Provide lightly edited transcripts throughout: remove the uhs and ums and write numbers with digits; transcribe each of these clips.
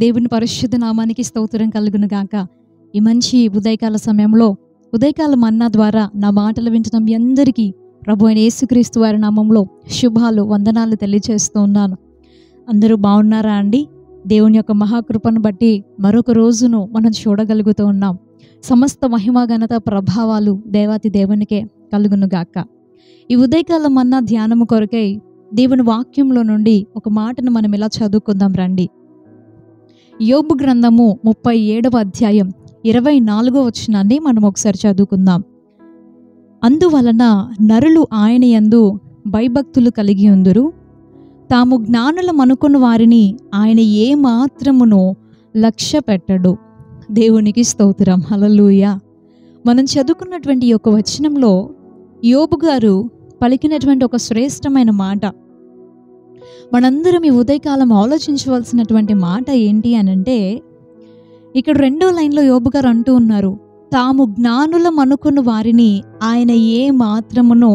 దేవుని పరిశుద్ధ నామానికి స్తోత్రం కలుగును గాక. ఈ మంచి ఉదయకాల సమయంలో ఉదయకాల మన్నా ద్వారా నా మాటలు వింటున్న మీ అందరికీ ప్రభు అయిన యేసుక్రీస్తు వారి నామంలో శుభాలు, వందనాలు తెలియజేస్తూ ఉన్నాను. అందరూ బాగున్నారా అండి? దేవుని యొక్క మహాకృపను బట్టి మరొక రోజును మనం చూడగలుగుతూ ఉన్నాం. సమస్త మహిమ, ఘనత, ప్రభావాలు దేవాతి దేవునికే కలుగును గాక. ఈ ఉదయకాల మన్నా ధ్యానము కొరకై దేవుని వాక్యంలో నుండి ఒక మాటను మనం ఇలా చదువుకుందాం రండి. యోబు గ్రంథము 37వ అధ్యాయం 24వ వచనాన్ని మనం ఒకసారి చదువుకుందాం. అందువలన నరులు ఆయన యందు భయభక్తులు కలిగి ఉందురు, తాము జ్ఞానులమనుకున్న వారిని ఆయన ఏ మాత్రమునో లక్ష్య పెట్టడు. దేవునికి స్తోత్రం, హల్లెలూయా. మనం చదువుకున్నటువంటి ఈ యొక్క వచనంలో యోబు గారు పలికినటువంటి ఒక శ్రేష్టమైన మాట, మనందరం ఈ ఉదయకాలం ఆలోచించవలసినటువంటి మాట ఏంటి అనంటే, ఇక్కడ 2వ లైన్లో యోబు గారు అంటూ ఉన్నారు, తాము జ్ఞానులం అనుకున్న వారిని ఆయన ఏ మాత్రమునో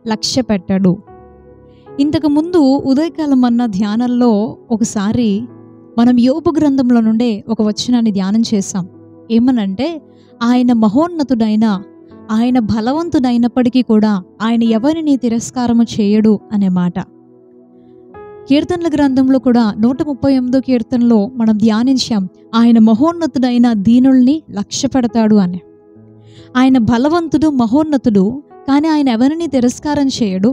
లక్ష్య పెట్టడు. ఇంతకుముందు ఉదయకాలం అన్న ధ్యానంలో ఒకసారి మనం యోబు గ్రంథంలో నుండే ఒక వచనాన్ని ధ్యానం చేశాం. ఏమనంటే, ఆయన మహోన్నతుడైన, ఆయన బలవంతుడైనప్పటికీ కూడా ఆయన ఎవరిని తిరస్కారము చేయడు అనే మాట. కీర్తనల గ్రంథంలో కూడా 138వ కీర్తనలో మనం ధ్యానించాం, ఆయన మహోన్నతుడైన దీనుల్ని లక్ష్య పెడతాడు అని. ఆయన బలవంతుడు, మహోన్నతుడు, కానీ ఆయన ఎవరిని తిరస్కారం చేయడు,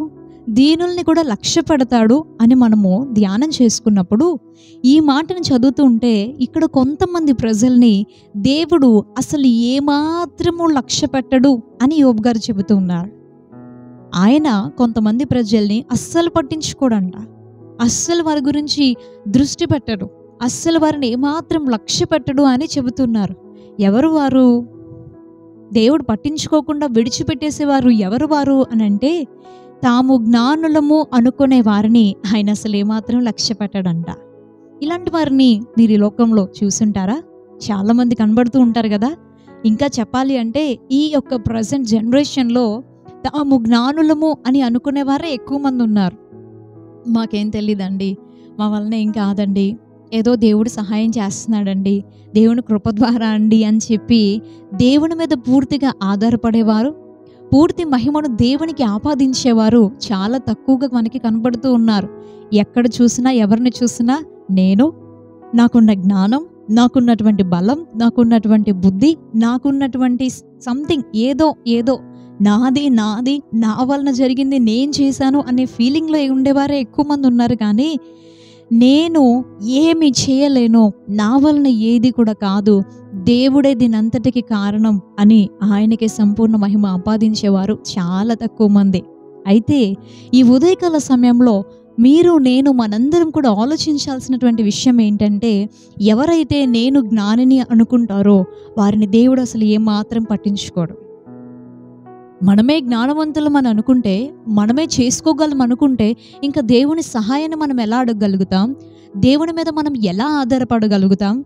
దీనుల్ని కూడా లక్ష్య పెడతాడు అని మనము ధ్యానం చేసుకున్నప్పుడు ఈ మాటను చదువుతూ ఉంటే ఇక్కడ కొంతమంది ప్రజల్ని దేవుడు అసలు ఏమాత్రము లక్ష్య పెట్టడు అని యోబు గారు చెబుతూ ఉన్నారు. ఆయన కొంతమంది ప్రజల్ని అస్సలు పట్టించుకోడంట, అస్సలు వారి గురించి దృష్టి పెట్టడు, అస్సలు వారిని ఏమాత్రం లక్ష్య పెట్టడు అని చెబుతున్నారు. ఎవరు వారు? దేవుడు పట్టించుకోకుండా విడిచిపెట్టేసేవారు ఎవరు వారు అని అంటే, తాము జ్ఞానులము అనుకునే వారిని ఆయన అసలు ఏమాత్రం లక్ష్య పెట్టడంట. ఇలాంటి వారిని మీరు ఈ లోకంలో చూసుంటారా? చాలామంది కనబడుతూ ఉంటారు కదా. ఇంకా చెప్పాలి అంటే ఈ యొక్క ప్రజెంట్ జనరేషన్లో తాము జ్ఞానులము అని అనుకునేవారే ఎక్కువ మంది ఉన్నారు. మాకేం తెలియదండి, మా వలన ఏం కాదండి, ఏదో దేవుడు సహాయం చేస్తున్నాడండి, దేవుని కృప ద్వారా అండి అని చెప్పి దేవుని మీద పూర్తిగా ఆధారపడేవారు, పూర్తి మహిమను దేవునికి ఆపాదించేవారు చాలా తక్కువగా మనకి కనబడుతూ ఉన్నారు. ఎక్కడ చూసినా, ఎవరిని చూసినా నేను, నాకున్న జ్ఞానం, నాకున్నటువంటి బలం, నాకున్నటువంటి బుద్ధి, నాకున్నటువంటి సంథింగ్ ఏదో నాది నా వలన జరిగింది, నేను చేశాను అనే ఫీలింగ్లో ఉండేవారే ఎక్కువ మంది ఉన్నారు. కానీ నేను ఏమి చేయలేను, నా వలన ఏది కూడా కాదు, దేవుడే దీనంతటికి కారణం అని ఆయనకి సంపూర్ణ మహిమ ఆపాదించేవారు చాలా తక్కువ మంది. అయితే ఈ ఉదయకాల సమయంలో మీరు, నేను, మనందరం కూడా ఆలోచించాల్సినటువంటి విషయం ఏంటంటే, ఎవరైతే నేను జ్ఞానిని అనుకుంటారో వారిని దేవుడు అసలు ఏమాత్రం పట్టించుకోడు. మనమే జ్ఞానవంతులం అని అనుకుంటే, మనమే చేసుకోగలం అనుకుంటే ఇంకా దేవుని సహాయాన్ని మనం ఎలా అడగగలుగుతాం? దేవుని మీద మనం ఎలా ఆధారపడగలుగుతాం?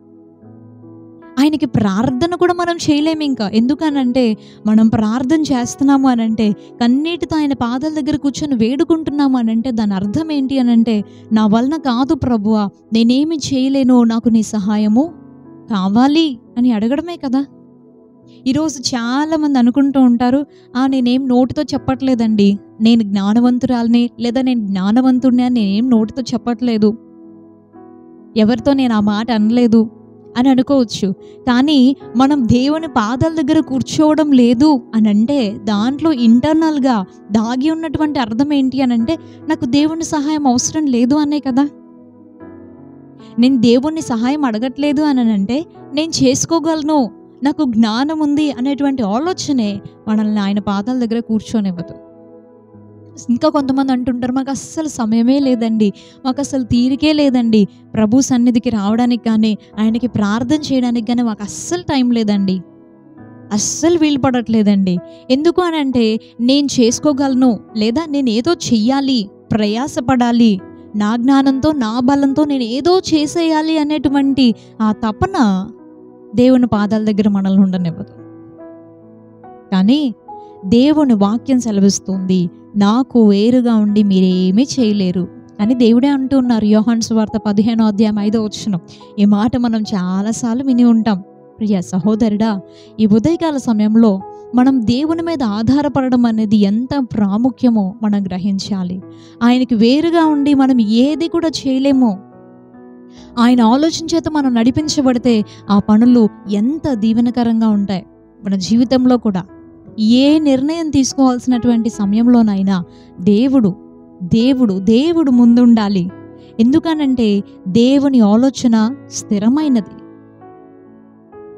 ఆయనకి ప్రార్థన కూడా మనం చేయలేము ఇంకా. ఎందుకనంటే మనం ప్రార్థన చేస్తున్నాము అనంటే, కన్నీటితో ఆయన పాదాల దగ్గర కూర్చొని వేడుకుంటున్నాము అనంటే దాని అర్థం ఏంటి అనంటే, నా వలన కాదు ప్రభువా, నేనేమి చేయలేను, నాకు నీ సహాయము కావాలి అని అడగడమే కదా. ఈరోజు చాలామంది అనుకుంటూ ఉంటారు, నేనేం నోటితో చెప్పట్లేదండి, నేను జ్ఞానవంతురాలని లేదా నేను జ్ఞానవంతుడిని అని నేనేం నోటితో చెప్పట్లేదు, ఎవరితో నేను ఆ మాట అనలేదు అని అనుకోవచ్చు. కానీ మనం దేవుని పాదాల దగ్గర కూర్చోవడం లేదు అని అంటే దాంట్లో ఇంటర్నల్గా దాగి ఉన్నటువంటి అర్థం ఏంటి అని అంటే, నాకు దేవుని సహాయం అవసరం లేదు అనే కదా. నేను దేవుని సహాయం అడగట్లేదు అని అంటే నేను చేసుకోగలను, నాకు జ్ఞానం ఉంది అనేటువంటి ఆలోచనే మనల్ని ఆయన పాదాల దగ్గర కూర్చోనివ్వదు. ఇంకా కొంతమంది అంటుంటారు, మాకు అస్సలు సమయమే లేదండి, మాకు అసలు తీరికే లేదండి, ప్రభు సన్నిధికి రావడానికి కానీ ఆయనకి ప్రార్థన చేయడానికి కానీ మాకు అస్సలు టైం లేదండి, అస్సలు వీలు పడట్లేదండి. ఎందుకు అని అంటే, నేను చేసుకోగలను లేదా నేను ఏదో చెయ్యాలి, ప్రయాసపడాలి, నా జ్ఞానంతో నా బలంతో నేను ఏదో చేసేయాలి అనేటువంటి ఆ తపన దేవుని పాదాల దగ్గర మనల్ని ఉండనివ్వదు. కానీ దేవుని వాక్యం సెలవిస్తుంది, నాకు వేరుగా ఉండి మీరేమీ చేయలేరు అని దేవుడే అంటూ ఉన్నారు. యోహాను సువార్త 15:5 ఈ మాట మనం చాలాసార్లు విని ఉంటాం. ప్రియ సహోదరుడా, ఈ ఉదయకాల సమయంలో మనం దేవుని మీద ఆధారపడడం అనేది ఎంత ప్రాముఖ్యమో మనం గ్రహించాలి. ఆయనకి వేరుగా ఉండి మనం ఏది కూడా చేయలేము. ఆయన ఆలోచన చేత మనం నడిపించబడితే ఆ పనులు ఎంత దీవెనకరంగా ఉంటాయి. మన జీవితంలో కూడా ఏ నిర్ణయం తీసుకోవాల్సినటువంటి సమయంలోనైనా దేవుడు ముందుండాలి. ఎందుకనంటే దేవుని ఆలోచన స్థిరమైనది.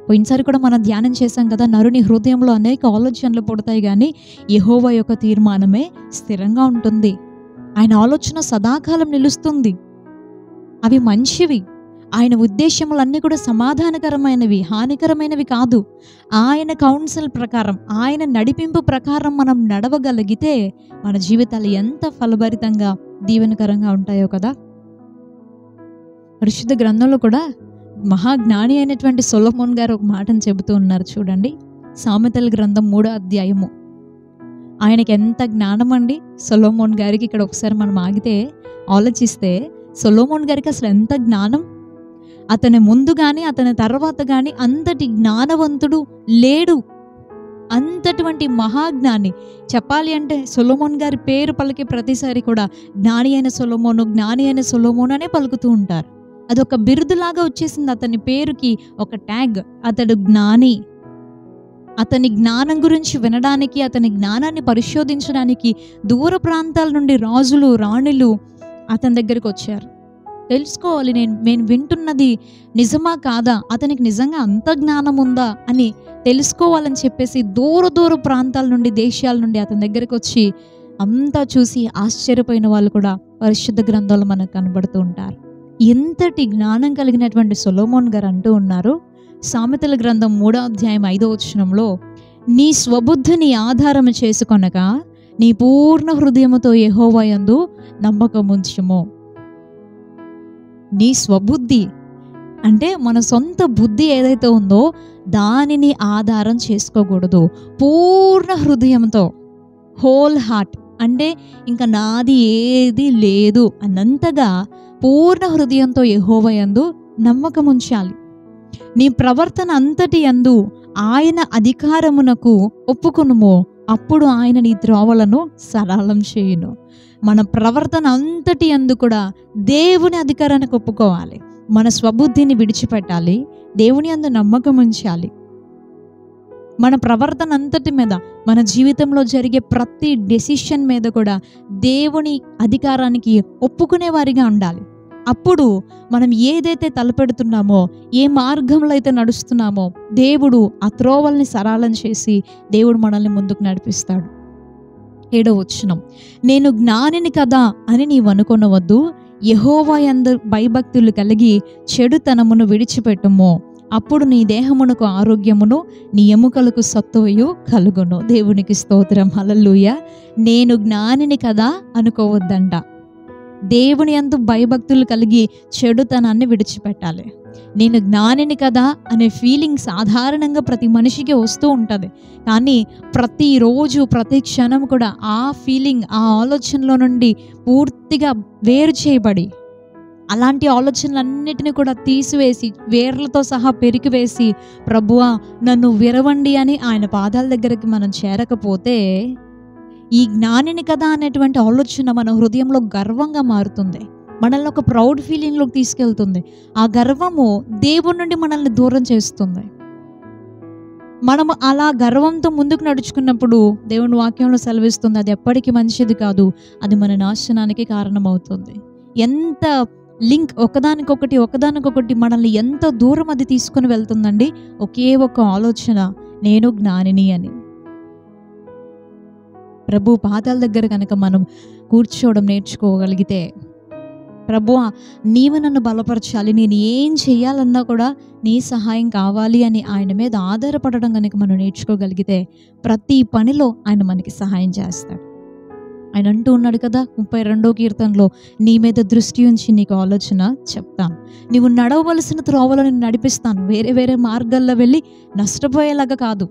పోయినసారి కూడా మనం ధ్యానం చేశాం కదా, నరుని హృదయంలో అనేక ఆలోచనలు పుడతాయి కానీ యెహోవా యొక్క తీర్మానమే స్థిరంగా ఉంటుంది. ఆయన ఆలోచన సదాకాలం నిలుస్తుంది. అవి మంచివి. ఆయన ఉద్దేశములన్నీ కూడా సమాధానకరమైనవి, హానికరమైనవి కాదు. ఆయన కౌన్సిల్ ప్రకారం, ఆయన నడిపింపు ప్రకారం మనం నడవగలిగితే మన జీవితాలు ఎంత ఫలభరితంగా దీవెనకరంగా ఉంటాయో కదా. పరిశుద్ధ గ్రంథంలో కూడా మహాజ్ఞాని అయినటువంటి సొలొమోన్ గారు ఒక మాటను చెబుతూ ఉన్నారు చూడండి. సామెతల గ్రంథం 3వ ఆయనకి ఎంత జ్ఞానం అండి సొలొమోన్ గారికి. ఇక్కడ ఒకసారి మనం ఆగితే ఆలోచిస్తే సొలొమోన్ గారికి అసలు ఎంత జ్ఞానం. అతని ముందు కానీ అతని తర్వాత కానీ అంతటి జ్ఞానవంతుడు లేడు. అంతటువంటి మహాజ్ఞాని. చెప్పాలి అంటే సొలొమోన్ గారి పేరు పలికే ప్రతిసారి కూడా జ్ఞాని అయిన సొలొమోను అనే పలుకుతూ ఉంటారు. అదొక బిరుదులాగా వచ్చేసింది అతని పేరుకి, ఒక ట్యాగ్. అతడు జ్ఞాని. అతని జ్ఞానం గురించి వినడానికి, అతని జ్ఞానాన్ని పరిశోధించడానికి దూర ప్రాంతాల నుండి రాజులు, రాణులు అతని దగ్గరికి వచ్చారు. తెలుసుకోవాలి, నేను వింటున్నది నిజమా కాదా, అతనికి నిజంగా అంత జ్ఞానం ఉందా అని తెలుసుకోవాలని చెప్పేసి దూర ప్రాంతాల నుండి, దేశాల నుండి అతని దగ్గరికి వచ్చి అంతా చూసి ఆశ్చర్యపోయిన వాళ్ళు కూడా పరిశుద్ధ గ్రంథంలో మనకు కనబడుతూ ఉంటారు. ఎంతటి జ్ఞానం కలిగినటువంటి సొలొమోన్ గారు అంటూ ఉన్నారు సామెతల గ్రంథం 3వ నీ స్వబుద్ధిని ఆధారం చేసుకొనగా నీ పూర్ణ హృదయముతో యెహోవా యందు నమ్మకముంచుము. నీ స్వబుద్ధి అంటే మన సొంత బుద్ధి ఏదైతే ఉందో దానిని ఆధారం చేసుకోకూడదు. పూర్ణ హృదయంతో, హోల్ హార్ట్ అంటే ఇంకా నాది ఏది లేదు అన్నంతగా పూర్ణ హృదయంతో యెహోవా యందు నమ్మకం ఉంచాలి. నీ ప్రవర్తన అంతటి యందు ఆయన అధికారమునకు ఒప్పుకొనుము, అప్పుడు ఆయన నీ త్రోవలను సరళం చేయును. మన ప్రవర్తన అంతటి యందు కూడా దేవుని అధికారానికి ఒప్పుకోవాలి. మన స్వబుద్ధిని విడిచిపెట్టాలి, దేవుని యందు నమ్మకం ఉంచాలి. మన ప్రవర్తన అంతటి మీద, మన జీవితంలో జరిగే ప్రతి డెసిషన్ మీద కూడా దేవుని అధికారానికి ఒప్పుకునే వారిగా ఉండాలి. అప్పుడు మనం ఏదైతే తలపెడుతున్నామో, ఏ మార్గంలో అయితే నడుస్తున్నామో దేవుడు ఆ త్రోవల్ని సరళం చేసి దేవుడు మనల్ని ముందుకు నడిపిస్తాడు. 7వ నేను జ్ఞానిని కదా అని నీవు అనుకొనవద్దు, యెహోవా యందు భయభక్తులు కలిగి చెడుతనమును విడిచిపెట్టుము, అప్పుడు నీ దేహమునకు ఆరోగ్యమును నీ ఎముకలకు సత్తువయు కలుగును. దేవునికి స్తోత్రం, హల్లెలూయా. నేను జ్ఞానిని కదా అనుకోవద్దంట. దేవుని యందు భయభక్తులు కలిగి చెడుతనాన్ని విడిచిపెట్టాలి. నేను జ్ఞానిని కదా అనే ఫీలింగ్ సాధారణంగా ప్రతి మనిషికి వస్తూ ఉంటుంది. కానీ ప్రతిరోజు ప్రతి క్షణం కూడా ఆ ఫీలింగ్, ఆ ఆలోచనలో నుండి పూర్తిగా వేరు చేయబడి అలాంటి ఆలోచనలన్నిటిని కూడా తీసివేసి వేర్లతో సహా పెరికివేసి ప్రభువా నన్ను విరవండి అని ఆయన పాదాల దగ్గరికి మనం చేరకపోతే ఈ జ్ఞానిని కదా అనేటువంటి ఆలోచన మన హృదయంలో గర్వంగా మారుతుంది. మనల్ని ఒక ప్రౌడ్ ఫీలింగ్లోకి తీసుకెళ్తుంది. ఆ గర్వము దేవుని నుండి మనల్ని దూరం చేస్తుంది. మనము అలా గర్వంతో ముందుకు నడుచుకున్నప్పుడు దేవుని వాక్యంలో సెలవిస్తుంది అది ఎప్పటికీ మంచిది కాదు, అది మన నాశనానికి కారణమవుతుంది. ఎంత లింక్ ఒకదానికొకటి మనల్ని ఎంత దూరం అది తీసుకుని వెళ్తుందండి. ఒకే ఒక ఆలోచన, నేను జ్ఞానిని అని. ప్రభు పాదాల దగ్గర కనుక మనం కూర్చోవడం నేర్చుకోగలిగితే, ప్రభువా నీవు నన్ను బలపరచాలి, నేను ఏం చేయాలన్నా కూడా నీ సహాయం కావాలి అని ఆయన మీద ఆధారపడడం కనుక మనం నేర్చుకోగలిగితే ప్రతి పనిలో ఆయన మనకి సహాయం చేస్తాడు. ఆయన అంటూ ఉన్నాడు కదా 32వ కీర్తనలో, నీ మీద దృష్టి ఉంచి నీకు ఆలోచన చెప్తాను, నీవు నడవవలసిన త్రోవలో నేను నడిపిస్తాను, వేరే మార్గాల్లో వెళ్ళి నష్టపోయేలాగా కాదు,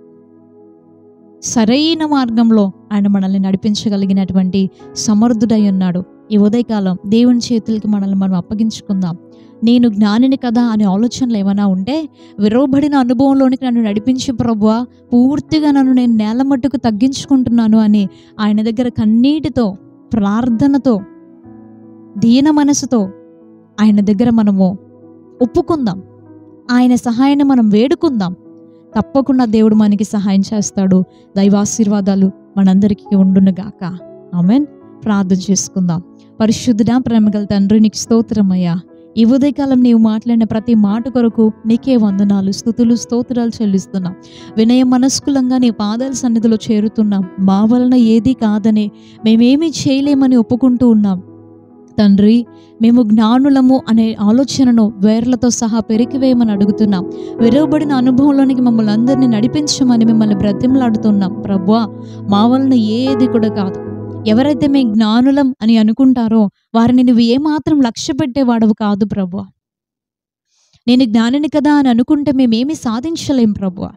సరైన మార్గంలో ఆయన మనల్ని నడిపించగలిగినటువంటి సమర్థుడై ఉన్నాడు. ఈ ఉదయకాలం దేవుని చేతులకి మనల్ని మనం అప్పగించుకుందాం. నేను జ్ఞానిని కదా అనే ఆలోచనలు ఏమైనా ఉంటే, విరవబడిన అనుభవంలోనికి నన్ను నడిపించి ప్రభువా, పూర్తిగా నన్ను నేను నేల మట్టుకు తగ్గించుకుంటున్నాను అని ఆయన దగ్గర కన్నీటితో, ప్రార్థనతో, దీన మనసుతో ఆయన దగ్గర మనము ఒప్పుకుందాం. ఆయన సహాయాన్ని మనం వేడుకుందాం. తప్పకుండా దేవుడు మనకి సహాయం చేస్తాడు. దైవాశీర్వాదాలు మనందరికీ ఉండునుగాక. ఆమేన్. ప్రార్థన చేసుకుందాం. పరిశుద్ధుడా, ప్రేమగల తండ్రి, నీకు స్తోత్రమయ్యా. ఈ ఉదయకాలం నీవు మాట్లాడిన ప్రతి మాట కొరకు నీకే వందనాలు, స్తుతులు, స్తోత్రాలు చెల్లిస్తున్నాం. వినయ మనస్కులంగా నీ పాదాల సన్నిధిలో చేరుతున్నాం. మా వలన ఏది కాదని, మేమేమీ చేయలేమని ఒప్పుకుంటూ ఉన్నాం తండ్రి. మేము జ్ఞానులము అనే ఆలోచనను వేర్లతో సహా పెరికివేయమని అడుగుతున్నాం. విరవబడిన అనుభవంలోనికి మమ్మల్ని అందరినీ నడిపించమని మిమ్మల్ని బ్రతిమలాడుతున్నాం. ప్రభువా, మా వలన ఏది కూడా కాదు. ఎవరైతే మేము జ్ఞానులం అని అనుకుంటారో వారిని నువ్వు ఏమాత్రం లక్ష్య పెట్టేవాడవు కాదు ప్రభువా. నేను జ్ఞానిని కదా అని అనుకుంటే మేమేమీ సాధించలేం ప్రభువా.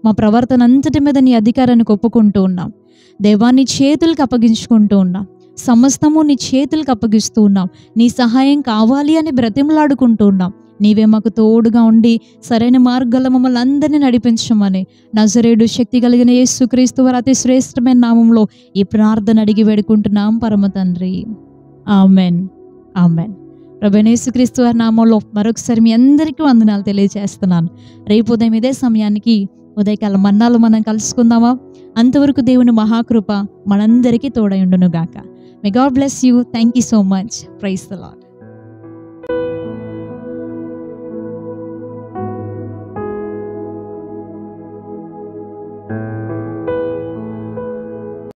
మా ప్రవర్తన అంతటి మీద నీ అధికారానికి ఒప్పుకుంటూ ఉన్నాం. దేవాన్ని చేతులకు అప్పగించుకుంటూ ఉన్నాం. సమస్తము నీ చేతులకు అప్పగిస్తూ ఉన్నాం. నీ సహాయం కావాలి అని బ్రతిమలాడుకుంటూ ఉన్నాం. నీవే మాకు తోడుగా ఉండి సరైన మార్గాల్లో మమ్మల్ని అందరినీ నడిపించమని నజరేయుడు శక్తి కలిగిన యేసుక్రీస్తు వారి అతి శ్రేష్టమైన నామంలో ఈ ప్రార్థన అడిగి వేడుకుంటున్నాం పరమ తండ్రి. Amen, amen. ప్రభువైన యేసుక్రీస్తు వారి నామంలో మరొకసారి మీ అందరికీ వందనాలు తెలియజేస్తున్నాను. రేపు ఉదయం ఇదే సమయానికి ఉదయకాల మన్నాలు మనం కలుసుకుందామా? అంతవరకు దేవుని మహాకృప మనందరికీ తోడై ఉండును గాక. May God bless you. Thank you so much. Praise the Lord.